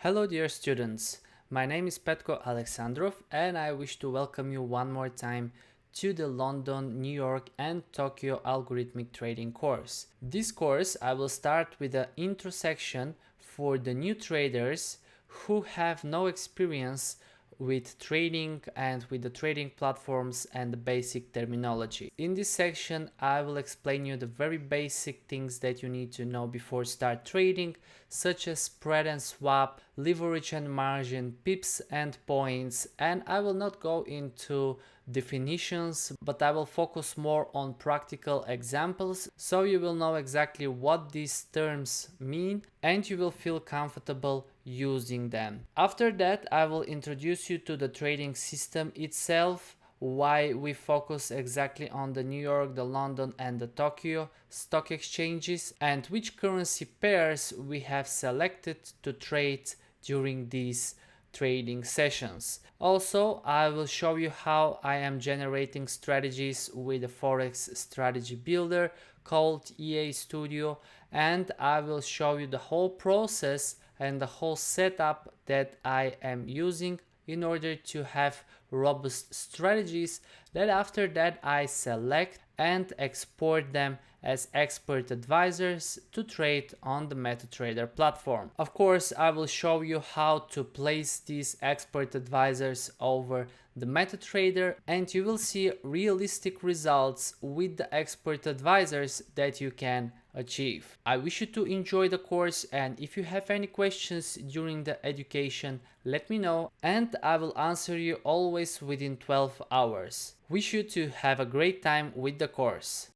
Hello dear students, my name is Petko Aleksandrov and I wish to welcome you one more time to the London, New York and Tokyo Algorithmic Trading course. This course I will start with an intro section for the new traders who have no experience with trading and with the trading platforms and the basic terminology. In this section I will explain you the very basic things that you need to know before start trading, such as spread and swap, leverage and margin, pips and points, and I will not go into definitions, but I will focus more on practical examples so you will know exactly what these terms mean and you will feel comfortable using them. After that, I will introduce you to the trading system itself, why we focus exactly on the New York, the London and the Tokyo stock exchanges, and which currency pairs we have selected to trade during these trading sessions. Also, I will show you how I am generating strategies with the Forex Strategy Builder called EA Studio, and I will show you the whole process and the whole setup that I am using in order to have robust strategies that after that I select and export them as expert advisors to trade on the MetaTrader platform. Of course, I will show you how to place these expert advisors over the MetaTrader and you will see realistic results with the expert advisors that you can achieve. I wish you to enjoy the course, and if you have any questions during the education, let me know and I will answer you always within 12 hours. Wish you to have a great time with the course.